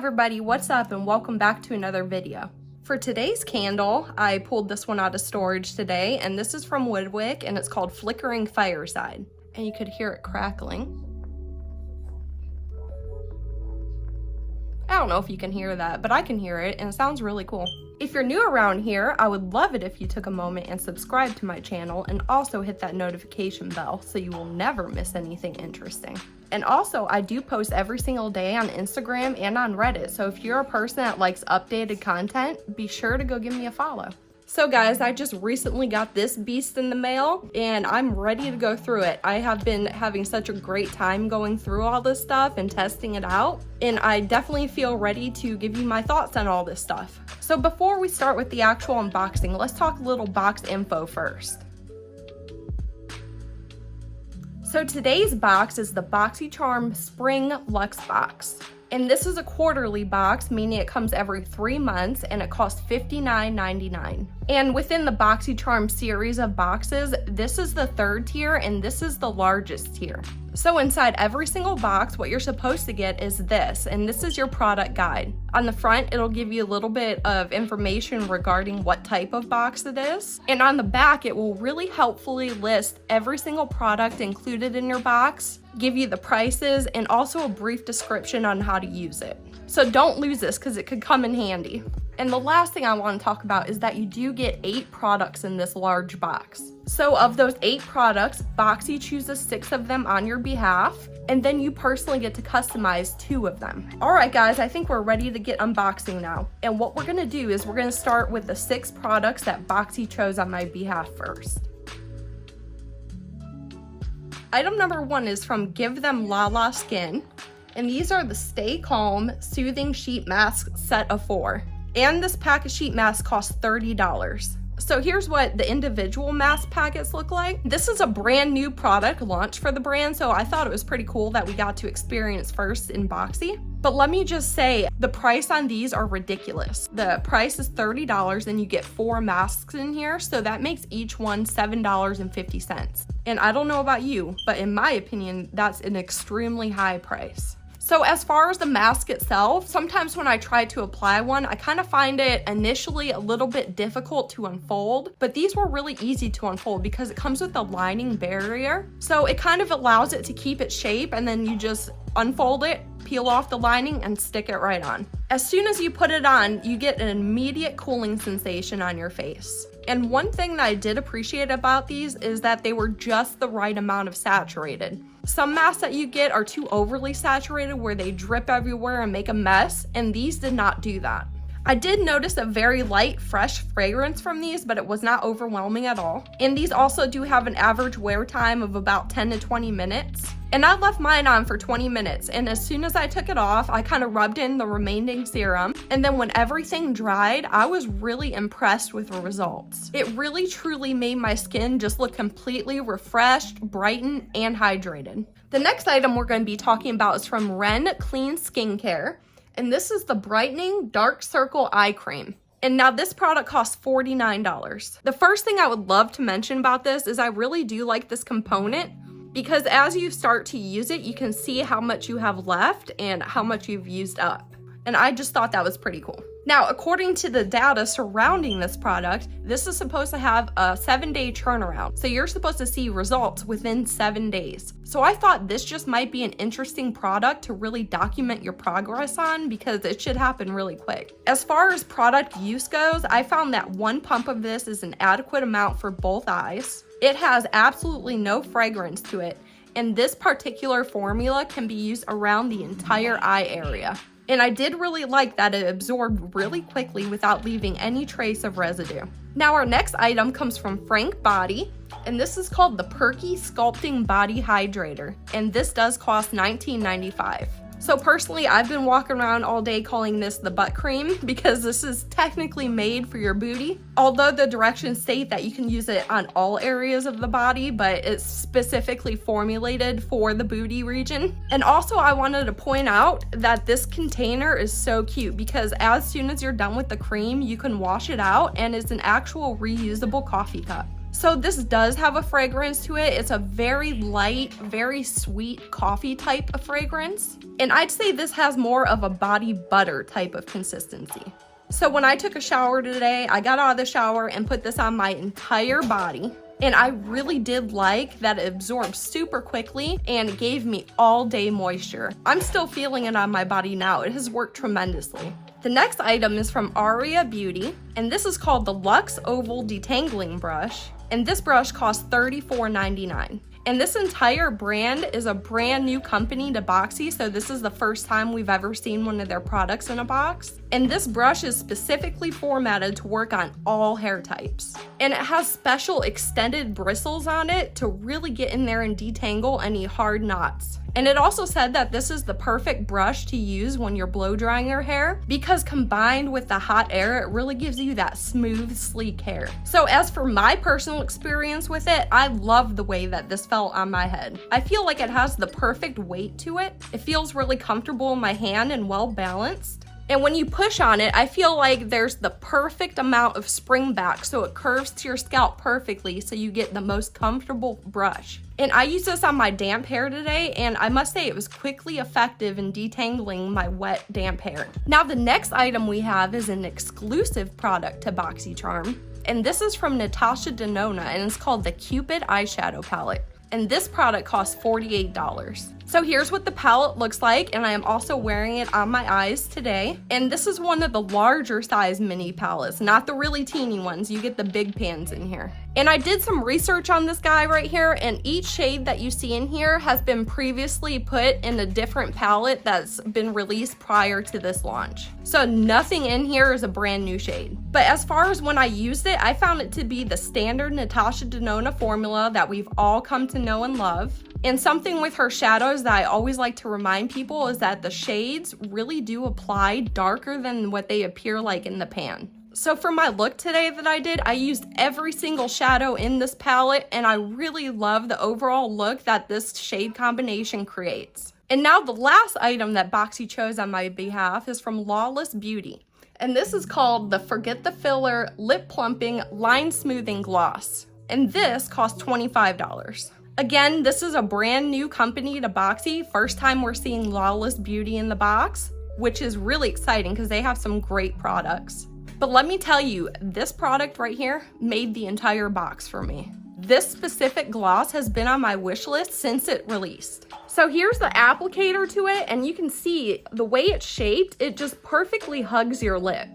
everybody, what's up and welcome back to another video. For today's candle, I pulled this one out of storage today, and this is from Woodwick and it's called Flickering Fireside. And you could hear it crackling. I don't know if you can hear that, but I can hear it and it sounds really cool. If you're new around here, I would love it if you took a moment and subscribe to my channel and also hit that notification bell so you will never miss anything interesting. And also, I do post every single day on Instagram and on Reddit, so if you're a person that likes updated content, be sure to go give me a follow. So guys, I just recently got this beast in the mail and I'm ready to go through it. I have been having such a great time going through all this stuff and testing it out, and I definitely feel ready to give you my thoughts on all this stuff. So before we start with the actual unboxing, let's talk a little box info first. So today's box is the BoxyCharm Spring Luxe box. And this is a quarterly box, meaning it comes every 3 months and it costs $59.99. And within the BoxyCharm series of boxes, this is the third tier and this is the largest tier. So inside every single box, what you're supposed to get is this, and this is your product guide. On the front, it'll give you a little bit of information regarding what type of box it is. And on the back, it will really helpfully list every single product included in your box, give you the prices, and also a brief description on how to use it. So don't lose this because it could come in handy. And the last thing I want to talk about is that you do get 8 products in this large box. So of those 8 products, Boxy chooses 6 of them on your behalf, and then you personally get to customize 2 of them. All right guys, I think we're ready to get unboxing now. And what we're gonna do is we're gonna start with the 6 products that Boxy chose on my behalf first. Item number 1 is from Give Them Lala Skin, and these are the Stay Calm Soothing Sheet Mask set of 4. And this pack of sheet masks costs $30. So here's what the individual mask packets look like. This is a brand new product launch for the brand, so I thought it was pretty cool that we got to experience first in Boxy. But let me just say, the price on these are ridiculous. The price is $30 and you get 4 masks in here, so that makes each one $7.50. And I don't know about you, but in my opinion, that's an extremely high price. So as far as the mask itself, sometimes when I try to apply one, I kind of find it initially a little bit difficult to unfold, but these were really easy to unfold because it comes with a lining barrier. So it kind of allows it to keep its shape, and then you just unfold it, peel off the lining, and stick it right on. As soon as you put it on, you get an immediate cooling sensation on your face. And one thing that I did appreciate about these is that they were just the right amount of saturated. Some masks that you get are too overly saturated where they drip everywhere and make a mess, and these did not do that. I did notice a very light, fresh fragrance from these, but it was not overwhelming at all. And these also do have an average wear time of about 10 to 20 minutes. And I left mine on for 20 minutes, and as soon as I took it off, I kind of rubbed in the remaining serum. And then when everything dried, I was really impressed with the results. It really truly made my skin just look completely refreshed, brightened, and hydrated. The next item we're going to be talking about is from Ren Clean Skincare. And this is the Brightening Dark Circle Eye Cream. And now this product costs $49. The first thing I would love to mention about this is I really do like this component, because as you start to use it, you can see how much you have left and how much you've used up. And I just thought that was pretty cool. Now, according to the data surrounding this product, this is supposed to have a 7-day turnaround. So you're supposed to see results within 7 days. So I thought this just might be an interesting product to really document your progress on, because it should happen really quick. As far as product use goes, I found that 1 pump of this is an adequate amount for both eyes. It has absolutely no fragrance to it, and this particular formula can be used around the entire eye area. And I did really like that it absorbed really quickly without leaving any trace of residue. Now our next item comes from Freck Body, and this is called the Perky Sculpting Body Hydrator, and this does cost $19.95. So personally, I've been walking around all day calling this the butt cream, because this is technically made for your booty. Although the directions state that you can use it on all areas of the body, but it's specifically formulated for the booty region. And also I wanted to point out that this container is so cute, because as soon as you're done with the cream, you can wash it out, and it's an actual reusable coffee cup. So this does have a fragrance to it. It's a very light, very sweet coffee type of fragrance. And I'd say this has more of a body butter type of consistency. So when I took a shower today, I got out of the shower and put this on my entire body. And I really did like that it absorbed super quickly and gave me all day moisture. I'm still feeling it on my body now. It has worked tremendously. The next item is from Aria Beauty, and this is called the Luxe Oval Detangling Brush. And this brush costs $34.99. And this entire brand is a brand new company to Boxy, so this is the first time we've ever seen one of their products in a box. And this brush is specifically formatted to work on all hair types. And it has special extended bristles on it to really get in there and detangle any hard knots. And it also said that this is the perfect brush to use when you're blow drying your hair because combined with the hot air, it really gives you that smooth, sleek hair. So as for my personal experience with it, I love the way that this felt on my head. I feel like it has the perfect weight to it. It feels really comfortable in my hand and well balanced. And when you push on it, I feel like there's the perfect amount of spring back, so it curves to your scalp perfectly so you get the most comfortable brush. And I used this on my damp hair today, and I must say it was quickly effective in detangling my wet, damp hair. Now the next item we have is an exclusive product to boxycharm, and this is from Natasha Denona, and it's called the Cupid Eyeshadow Palette. And this product costs $48. So here's what the palette looks like, and I am also wearing it on my eyes today. And this is one of the larger size mini palettes, not the really teeny ones. You get the big pans in here. And I did some research on this guy right here, and each shade that you see in here has been previously put in a different palette that's been released prior to this launch. So nothing in here is a brand new shade. But as far as when I used it, I found it to be the standard Natasha Denona formula that we've all come to know and love. And something with her shadows that I always like to remind people is that the shades really do apply darker than what they appear like in the pan. So for my look today that I did, I used every single shadow in this palette, and I really love the overall look that this shade combination creates. And now the last item that Boxy chose on my behalf is from Lawless Beauty. And this is called the Forget the Filler Lip Plumping Line Smoothing Gloss. And this costs $25. Again, this is a brand new company to Boxy. First time we're seeing Lawless Beauty in the box, which is really exciting because they have some great products. But let me tell you, this product right here made the entire box for me. This specific gloss has been on my wish list since it released. So here's the applicator to it, and you can see the way it's shaped, it just perfectly hugs your lip.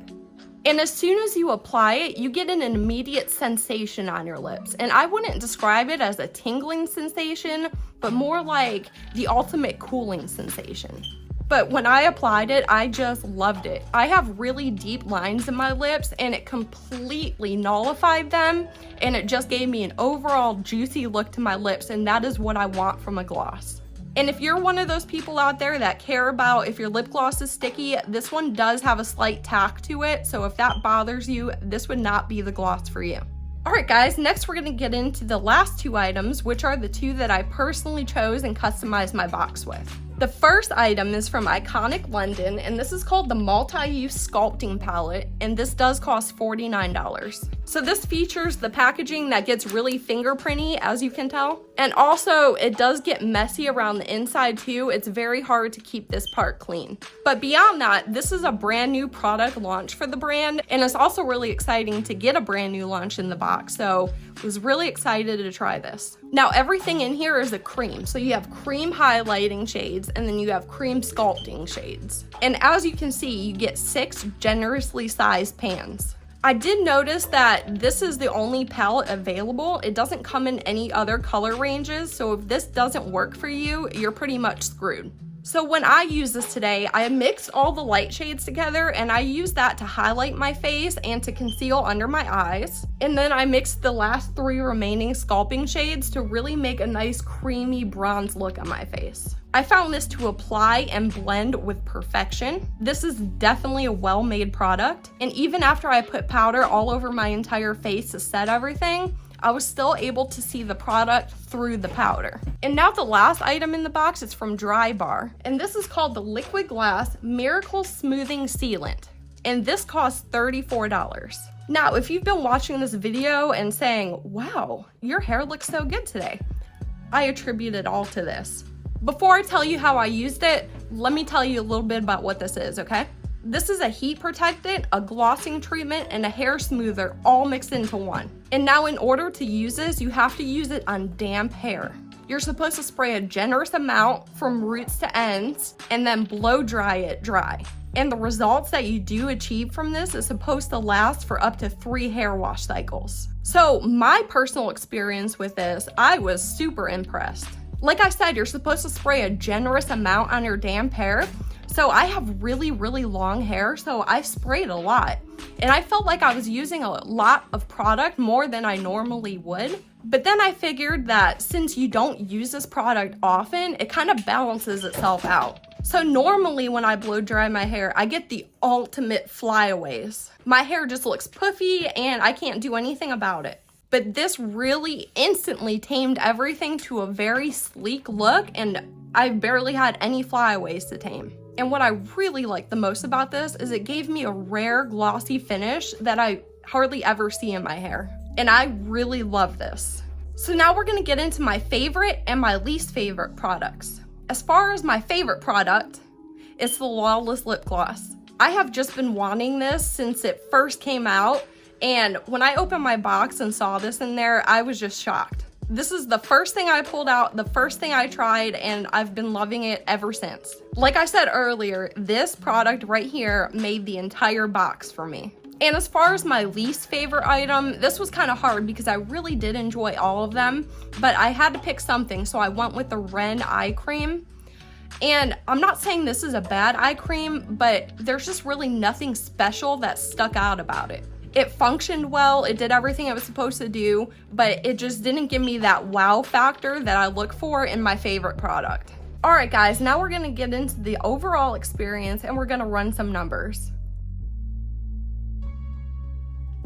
And as soon as you apply it, you get an immediate sensation on your lips. And I wouldn't describe it as a tingling sensation, but more like the ultimate cooling sensation. But when I applied it, I just loved it. I have really deep lines in my lips, and it completely nullified them, and it just gave me an overall juicy look to my lips, and that is what I want from a gloss. And if you're one of those people out there that care about if your lip gloss is sticky, this one does have a slight tack to it, so if that bothers you, this would not be the gloss for you. Alright guys, next we're going to get into the last two items, which are the two that I personally chose and customized my box with. The first item is from Iconic London, and this is called the Multi-Use Sculpting Palette, and this does cost $49. So this features the packaging that gets really fingerprinty, as you can tell. And also, it does get messy around the inside too. It's very hard to keep this part clean. But beyond that, this is a brand new product launch for the brand, and it's also really exciting to get a brand new launch in the box. So I was really excited to try this. Now everything in here is a cream. So you have cream highlighting shades, and then you have cream sculpting shades. And as you can see, you get 6 generously sized pans. I did notice that this is the only palette available. It doesn't come in any other color ranges, so if this doesn't work for you, you're pretty much screwed. So when I use this today, I mixed all the light shades together, and I used that to highlight my face and to conceal under my eyes. And then I mixed the last 3 remaining sculpting shades to really make a nice creamy bronze look on my face. I found this to apply and blend with perfection. This is definitely a well-made product, and even after I put powder all over my entire face to set everything, I was still able to see the product through the powder. And now the last item in the box is from Drybar, and this is called the Liquid Glass Miracle Smoothing Sealant, and this costs $34. Now, if you've been watching this video and saying, wow, your hair looks so good today, I attribute it all to this. Before I tell you how I used it, let me tell you a little bit about what this is, okay? This is a heat protectant, a glossing treatment, and a hair smoother all mixed into one. And now in order to use this, you have to use it on damp hair. You're supposed to spray a generous amount from roots to ends and then blow dry it dry. And the results that you do achieve from this is supposed to last for up to 3 hair wash cycles. So my personal experience with this, I was super impressed. Like I said, you're supposed to spray a generous amount on your damp hair. So I have really, really long hair, so I sprayed a lot. And I felt like I was using a lot of product, more than I normally would. But then I figured that since you don't use this product often, it kind of balances itself out. So normally when I blow dry my hair, I get the ultimate flyaways. My hair just looks puffy and I can't do anything about it. But this really instantly tamed everything to a very sleek look, and I barely had any flyaways to tame. And what I really like the most about this is it gave me a rare glossy finish that I hardly ever see in my hair. And I really love this. So now we're gonna get into my favorite and my least favorite products. As far as my favorite product, it's the Lawless lip gloss. I have just been wanting this since it first came out. And when I opened my box and saw this in there, I was just shocked. This is the first thing I pulled out, the first thing I tried, and I've been loving it ever since. Like I said earlier, this product right here made the entire box for me. And as far as my least favorite item, this was kind of hard because I really did enjoy all of them, but I had to pick something, so I went with the Ren eye cream. And I'm not saying this is a bad eye cream, but there's just really nothing special that stuck out about it. It functioned well, it did everything it was supposed to do, but it just didn't give me that wow factor that I look for in my favorite product. All right, guys, now we're gonna get into the overall experience and we're gonna run some numbers.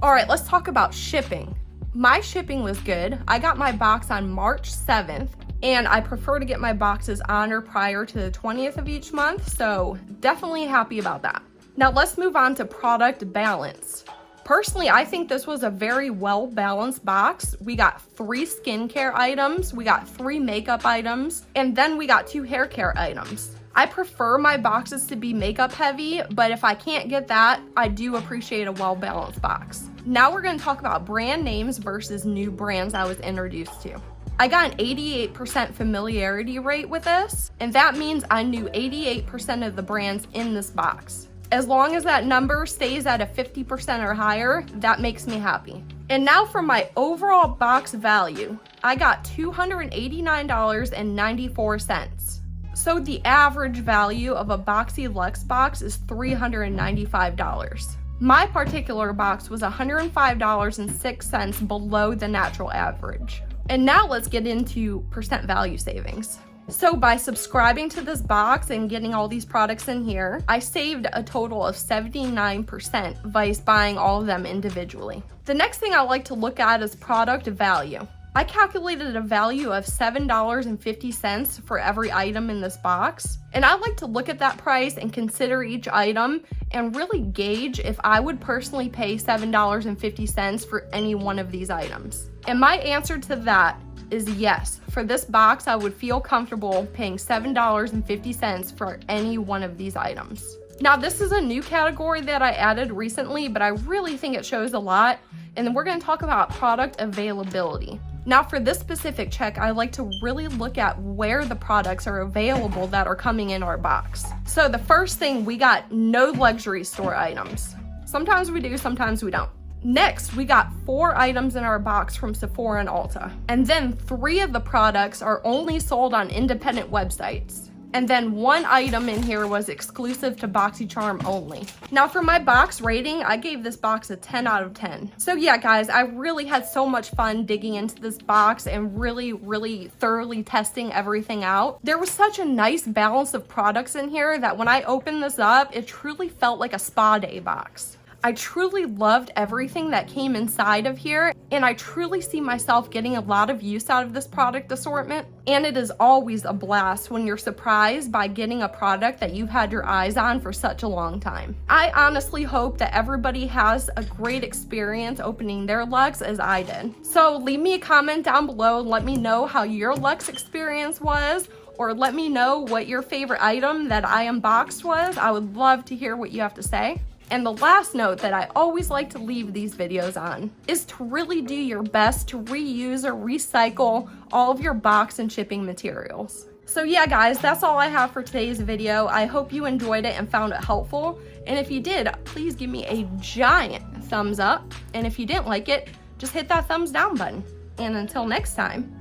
All right, let's talk about shipping. My shipping was good. I got my box on March 7th, and I prefer to get my boxes on or prior to the 20th of each month, so definitely happy about that. Now let's move on to product balance. Personally, I think this was a very well-balanced box. We got 3 skincare items, we got 3 makeup items, and then we got 2 hair care items. I prefer my boxes to be makeup heavy, but if I can't get that, I do appreciate a well-balanced box. Now we're gonna talk about brand names versus new brands I was introduced to. I got an 88% familiarity rate with this, and that means I knew 88% of the brands in this box. As long as that number stays at a 50% or higher, that makes me happy. And now for my overall box value, I got $289.94. So the average value of a Boxy Luxe box is $395. My particular box was $105.06 below the natural average. And now let's get into percent value savings. So by subscribing to this box and getting all these products in here, I saved a total of 79% by buying all of them individually. The next thing I like to look at is product value. I calculated a value of $7.50 for every item in this box, and I like to look at that price and consider each item and really gauge if I would personally pay $7.50 for any one of these items. And my answer to that is yes. For this box, I would feel comfortable paying $7.50 for any one of these items. Now, this is a new category that I added recently, but I really think it shows a lot. And then we're going to talk about product availability. Now, for this specific check, I like to really look at where the products are available that are coming in our box. So the first thing, we got no luxury store items. Sometimes we do, sometimes we don't. Next, we got 4 items in our box from Sephora and Ulta. And then 3 of the products are only sold on independent websites. And then 1 item in here was exclusive to BoxyCharm only. Now for my box rating, I gave this box a 10 out of 10. So yeah, guys, I really had so much fun digging into this box and really thoroughly testing everything out. There was such a nice balance of products in here that when I opened this up, it truly felt like a spa day box. I truly loved everything that came inside of here, and I truly see myself getting a lot of use out of this product assortment. And it is always a blast when you're surprised by getting a product that you've had your eyes on for such a long time. I honestly hope that everybody has a great experience opening their Luxe as I did. So leave me a comment down below and let me know how your Luxe experience was, or let me know what your favorite item that I unboxed was. I would love to hear what you have to say. And the last note that I always like to leave these videos on is to really do your best to reuse or recycle all of your box and shipping materials. So yeah, guys, that's all I have for today's video. I hope you enjoyed it and found it helpful. And if you did, please give me a giant thumbs up. And if you didn't like it, just hit that thumbs down button. And until next time,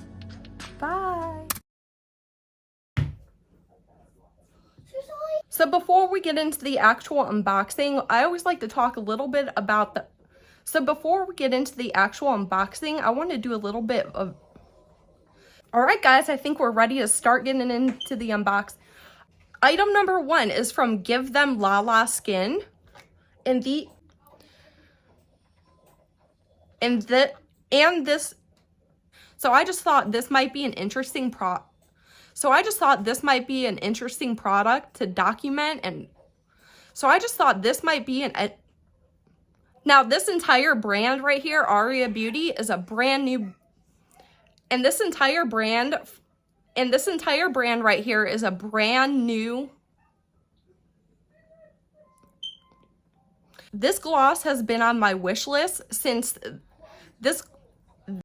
bye. So before we get into the actual unboxing, I always like to talk a little bit about I want to do a little bit of... Alright guys, I think we're ready to start getting into the unbox. Item number 1 is from Give Them Lala Skin. So I just thought this might be an interesting product to document, and so I just thought this might be now this entire brand right here, Aria Beauty, is a brand new, and this entire brand right here is a brand new. This gloss has been on my wish list since this